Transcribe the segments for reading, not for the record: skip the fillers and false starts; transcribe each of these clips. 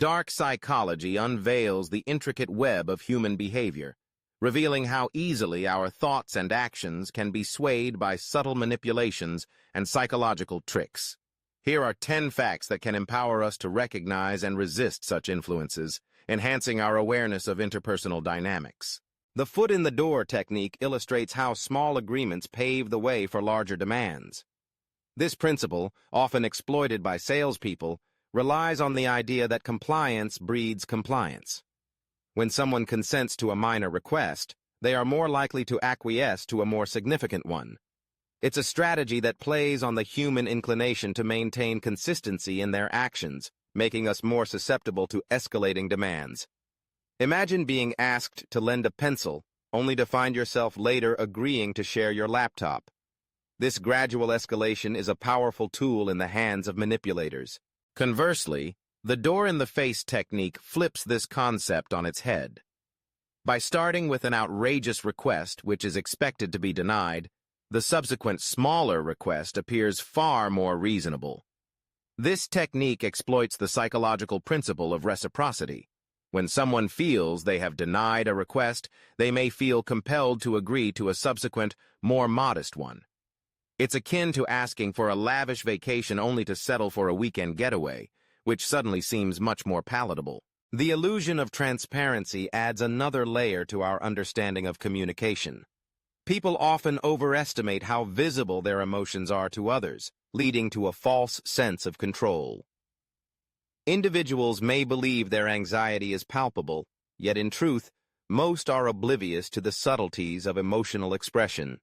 Dark psychology unveils the intricate web of human behavior, revealing how easily our thoughts and actions can be swayed by subtle manipulations and psychological tricks. Here are 10 facts that can empower us to recognize and resist such influences, enhancing our awareness of interpersonal dynamics. The foot in the door technique illustrates how small agreements pave the way for larger demands. This principle, often exploited by salespeople, relies on the idea that compliance breeds compliance. When someone consents to a minor request, they are more likely to acquiesce to a more significant one. It's a strategy that plays on the human inclination to maintain consistency in their actions, making us more susceptible to escalating demands. Imagine being asked to lend a pencil, only to find yourself later agreeing to share your laptop. This gradual escalation is a powerful tool in the hands of manipulators. Conversely, the door-in-the-face technique flips this concept on its head. By starting with an outrageous request which is expected to be denied, the subsequent smaller request appears far more reasonable. This technique exploits the psychological principle of reciprocity. When someone feels they have denied a request, they may feel compelled to agree to a subsequent, more modest one. It's akin to asking for a lavish vacation only to settle for a weekend getaway, which suddenly seems much more palatable. The illusion of transparency adds another layer to our understanding of communication. People often overestimate how visible their emotions are to others, leading to a false sense of control. Individuals may believe their anxiety is palpable, yet in truth, most are oblivious to the subtleties of emotional expression.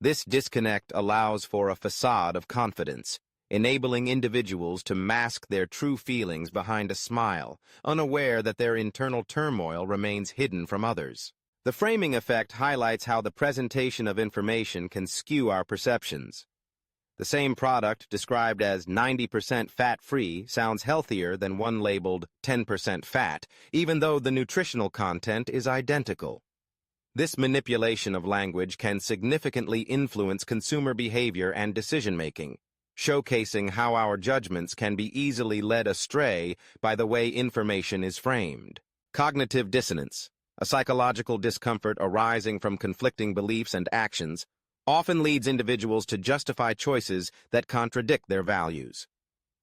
This disconnect allows for a facade of confidence, enabling individuals to mask their true feelings behind a smile, unaware that their internal turmoil remains hidden from others. The framing effect highlights how the presentation of information can skew our perceptions. The same product, described as 90% fat-free, sounds healthier than one labeled 10% fat, even though the nutritional content is identical. This manipulation of language can significantly influence consumer behavior and decision-making, showcasing how our judgments can be easily led astray by the way information is framed. Cognitive dissonance, a psychological discomfort arising from conflicting beliefs and actions, often leads individuals to justify choices that contradict their values.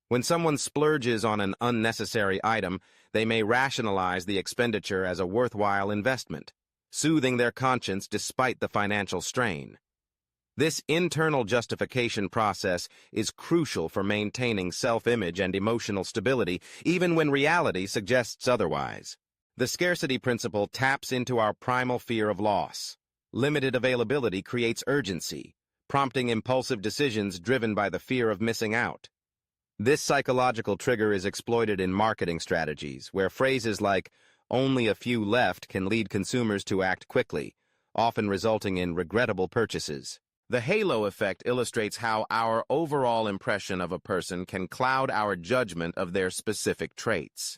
When someone splurges on an unnecessary item, they may rationalize the expenditure as a worthwhile investment, soothing their conscience despite the financial strain. This internal justification process is crucial for maintaining self-image and emotional stability, even when reality suggests otherwise. The scarcity principle taps into our primal fear of loss. Limited availability creates urgency, prompting impulsive decisions driven by the fear of missing out. This psychological trigger is exploited in marketing strategies, where phrases like "only a few left" can lead consumers to act quickly, often resulting in regrettable purchases. The halo effect illustrates how our overall impression of a person can cloud our judgment of their specific traits.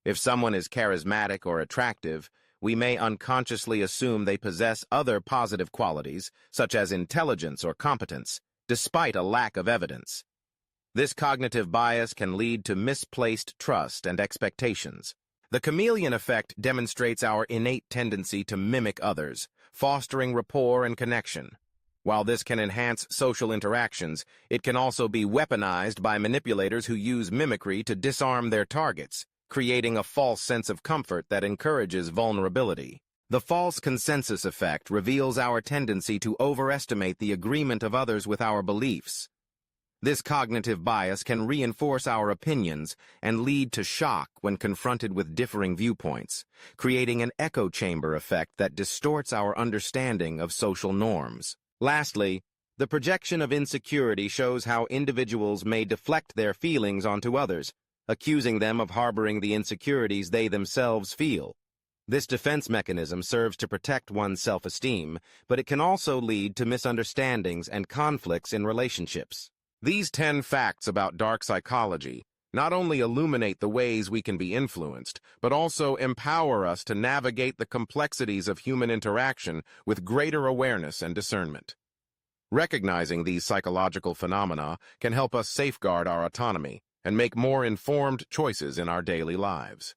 If someone is charismatic or attractive, we may unconsciously assume they possess other positive qualities, such as intelligence or competence, despite a lack of evidence. This cognitive bias can lead to misplaced trust and expectations. The chameleon effect demonstrates our innate tendency to mimic others, fostering rapport and connection. While this can enhance social interactions, it can also be weaponized by manipulators who use mimicry to disarm their targets, creating a false sense of comfort that encourages vulnerability. The false consensus effect reveals our tendency to overestimate the agreement of others with our beliefs. This cognitive bias can reinforce our opinions and lead to shock when confronted with differing viewpoints, creating an echo chamber effect that distorts our understanding of social norms. Lastly, the projection of insecurity shows how individuals may deflect their feelings onto others, accusing them of harboring the insecurities they themselves feel. This defense mechanism serves to protect one's self-esteem, but it can also lead to misunderstandings and conflicts in relationships. These 10 facts about dark psychology not only illuminate the ways we can be influenced, but also empower us to navigate the complexities of human interaction with greater awareness and discernment. Recognizing these psychological phenomena can help us safeguard our autonomy, and make more informed choices in our daily lives.